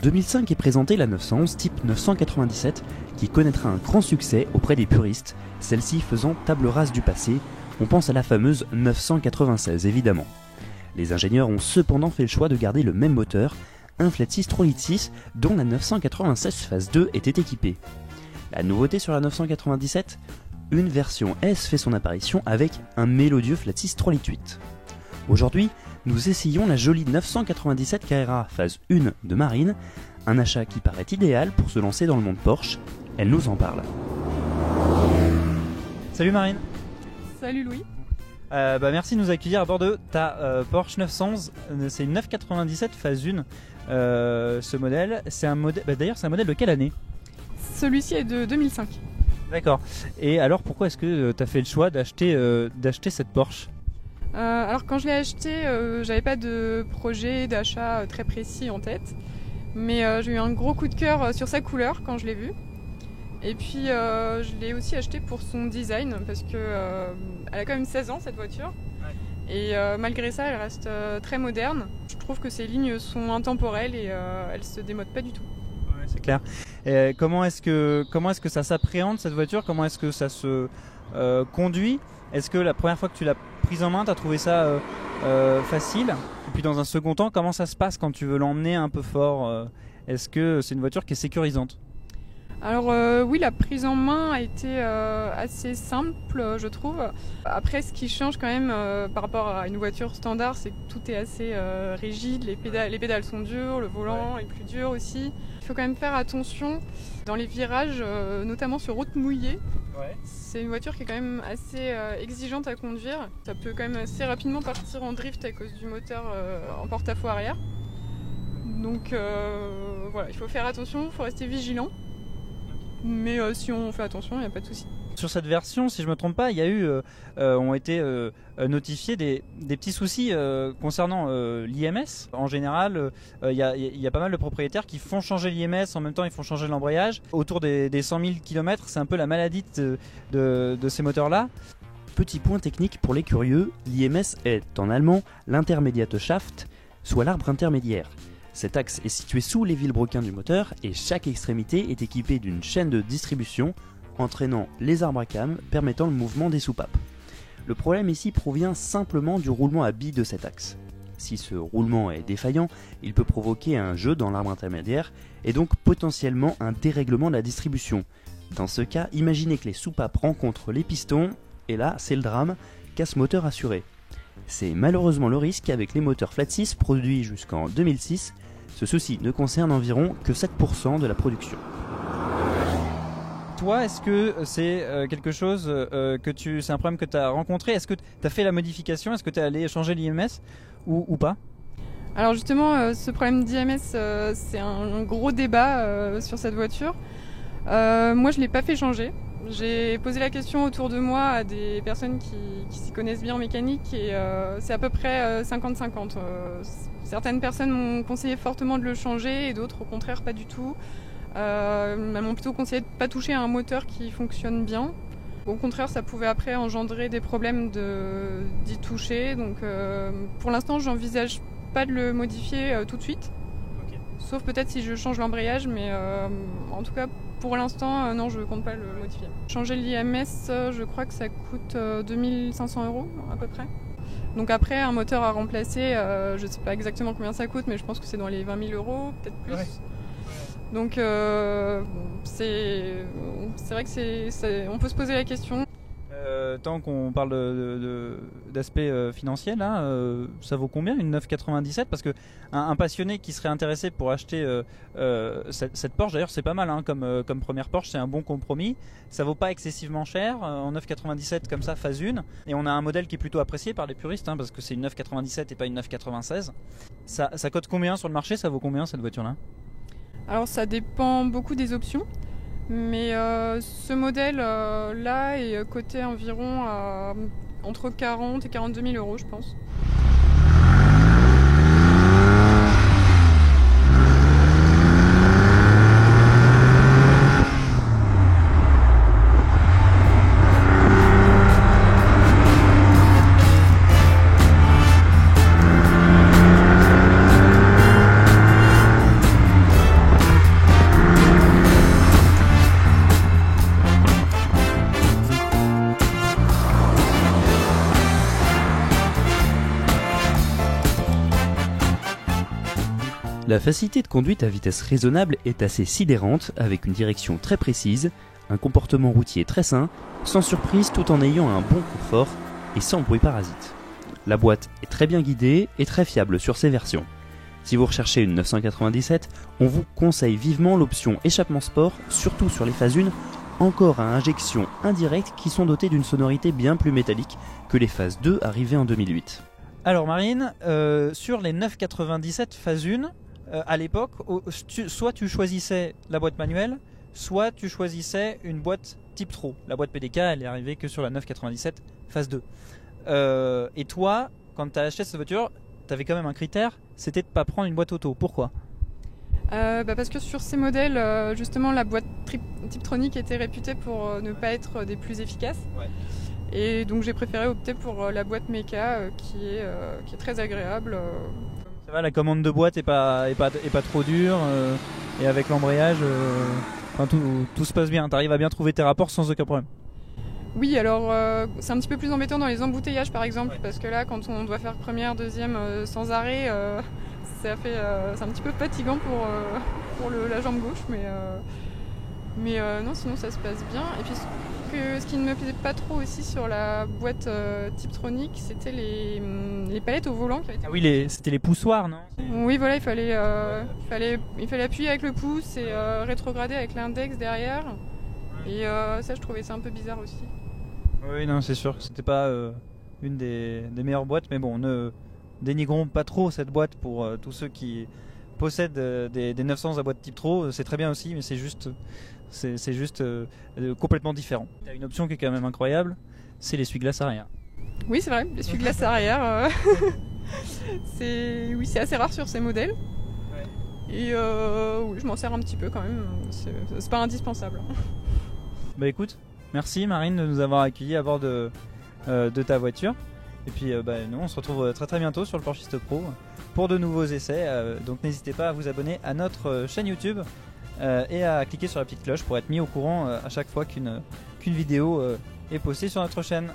2005 est présentée la 911 type 997 qui connaîtra un grand succès auprès des puristes, celle-ci faisant table rase du passé. On pense à la fameuse 996 évidemment. Les ingénieurs ont cependant fait le choix de garder le même moteur, un flat 6 3 litres 6 dont la 996 phase 2 était équipée. La nouveauté sur la 997, une version S fait son apparition avec un mélodieux flat 6 3 litres 8. Aujourd'hui, nous essayons la jolie 997 Carrera phase 1 de Marine, un achat qui paraît idéal pour se lancer dans le monde Porsche. Elle nous en parle. Salut Marine. Salut Louis. Merci de nous accueillir à bord de ta Porsche 911. C'est une 997 phase 1. Ce modèle, c'est un modèle. D'ailleurs, c'est un modèle de quelle année? Celui-ci est de 2005. D'accord. Et alors, pourquoi est-ce que tu as fait le choix d'acheter cette Porsche? Alors quand je l'ai acheté, j'avais pas de projet d'achat très précis en tête, mais j'ai eu un gros coup de cœur sur sa couleur quand je l'ai vue. Et puis je l'ai aussi acheté pour son design parce que elle a quand même 16 ans cette voiture. Ouais. Et malgré ça, elle reste très moderne. Je trouve que ses lignes sont intemporelles et elle se démode pas du tout. Ouais, c'est clair. Et comment est-ce que ça s'appréhende cette voiture? Comment est-ce que ça se conduit? Est-ce que la première fois que tu l'as prise en main, tu as trouvé ça facile? Et puis dans un second temps, comment ça se passe quand tu veux l'emmener un peu fort? Est-ce que c'est une voiture qui est sécurisante? Alors oui, la prise en main a été assez simple, je trouve. Après, ce qui change quand même par rapport à une voiture standard, c'est que tout est assez rigide, les pédales sont dures, le volant est plus dur aussi. Il faut quand même faire attention dans les virages, notamment sur route mouillée. Ouais. C'est une voiture qui est quand même assez exigeante à conduire. Ça peut quand même assez rapidement partir en drift à cause du moteur en porte-à-faux arrière. Donc voilà, il faut faire attention, il faut rester vigilant. Mais si on fait attention, il n'y a pas de souci. Sur cette version, si je ne me trompe pas, il y a eu, ont été notifiés des petits soucis concernant l'IMS. En général, il y a pas mal de propriétaires qui font changer l'IMS, en même temps ils font changer l'embrayage. Autour des 100 000 km, c'est un peu la maladie de ces moteurs-là. Petit point technique pour les curieux, l'IMS est en allemand l'Intermediate-Shaft, soit l'arbre intermédiaire. Cet axe est situé sous les vilebrequins du moteur et chaque extrémité est équipée d'une chaîne de distribution entraînant les arbres à cames permettant le mouvement des soupapes. Le problème ici provient simplement du roulement à billes de cet axe. Si ce roulement est défaillant, il peut provoquer un jeu dans l'arbre intermédiaire et donc potentiellement un dérèglement de la distribution. Dans ce cas, imaginez que les soupapes rencontrent les pistons et là c'est le drame, casse moteur assuré. C'est malheureusement le risque avec les moteurs flat 6 produits jusqu'en 2006. Ce souci ne concerne environ que 7% de la production. Toi, est-ce que c'est quelque chose c'est un problème que tu as rencontré? Est-ce que tu as fait la modification? Est-ce que tu es allé changer l'IMS ou pas? Alors justement, ce problème d'IMS, c'est un gros débat sur cette voiture. Moi, je ne l'ai pas fait changer. J'ai posé la question autour de moi à des personnes qui s'y connaissent bien en mécanique et c'est à peu près 50-50. Certaines personnes m'ont conseillé fortement de le changer et d'autres au contraire pas du tout. Elles m'ont plutôt conseillé de ne pas toucher à un moteur qui fonctionne bien. Au contraire, ça pouvait après engendrer des problèmes d'y toucher. Donc pour l'instant, j'envisage pas de le modifier tout de suite. Okay. Sauf peut-être si je change l'embrayage, mais en tout cas pour l'instant, non, je ne compte pas le modifier. Changer l'IMS, je crois que ça coûte 2500 € à peu près. Donc après, un moteur à remplacer, je ne sais pas exactement combien ça coûte, mais je pense que c'est dans les 20 000 €, peut-être plus. Ouais. Donc c'est vrai que on peut se poser la question. Tant qu'on parle d'aspect financier, là, ça vaut combien une 997? Parce qu'un passionné qui serait intéressé pour acheter cette Porsche, d'ailleurs c'est pas mal hein, comme première Porsche, c'est un bon compromis. Ça vaut pas excessivement cher en 997 comme ça, phase 1. Et on a un modèle qui est plutôt apprécié par les puristes hein, parce que c'est une 997 et pas une 996. Ça cote combien sur le marché? Ça vaut combien cette voiture-là? Alors ça dépend beaucoup des options. Mais ce modèle là est coté environ à entre 40 et 42 000 €, je pense. La facilité de conduite à vitesse raisonnable est assez sidérante, avec une direction très précise, un comportement routier très sain, sans surprise tout en ayant un bon confort et sans bruit parasite. La boîte est très bien guidée et très fiable sur ces versions. Si vous recherchez une 997, on vous conseille vivement l'option échappement sport, surtout sur les phases 1, encore à injection indirecte qui sont dotées d'une sonorité bien plus métallique que les phases 2 arrivées en 2008. Alors Marine, sur les 997 phase 1, à l'époque, soit tu choisissais la boîte manuelle, soit tu choisissais une boîte type Tro. La boîte PDK, elle est arrivée que sur la 997 phase 2. Et toi, quand tu as acheté cette voiture, tu avais quand même un critère, c'était de ne pas prendre une boîte auto. Pourquoi ? Parce que sur ces modèles, justement, la boîte Tiptronic était réputée pour ne pas être des plus efficaces. Ouais. Et donc j'ai préféré opter pour la boîte Mecha qui est très agréable. Ça va, la commande de boîte est pas trop dure et avec l'embrayage, tout se passe bien. Tu arrives à bien trouver tes rapports sans aucun problème. Oui, alors c'est un petit peu plus embêtant dans les embouteillages par exemple, parce que là quand on doit faire première, deuxième sans arrêt, c'est un petit peu fatigant pour la jambe gauche, mais non, sinon ça se passe bien. Et puis ce qui ne me plaisait pas trop aussi sur la boîte Tiptronic, c'était les palettes au volant qui avaient été... Ah oui, c'était les poussoirs, non ? Oui, voilà, il fallait appuyer avec le pouce et rétrograder avec l'index derrière. Et ça, je trouvais ça un peu bizarre aussi. Oui, non, c'est sûr que c'était pas une des meilleures boîtes, mais bon, ne dénigrons pas trop cette boîte pour tous ceux qui possèdent des 900 à boîte type Tro. C'est très bien aussi, mais c'est juste complètement différent. Tu as une option qui est quand même incroyable, c'est l'essuie-glace arrière. Oui, c'est vrai, l'essuie-glace arrière, c'est assez rare sur ces modèles. Ouais. Et oui, je m'en sers un petit peu quand même, c'est pas indispensable. Bah écoute, merci Marine de nous avoir accueillis à bord de ta voiture. Et puis nous on se retrouve très très bientôt sur le Porschiste Pro pour de nouveaux essais. Donc n'hésitez pas à vous abonner à notre chaîne YouTube et à cliquer sur la petite cloche pour être mis au courant à chaque fois qu'une vidéo est postée sur notre chaîne.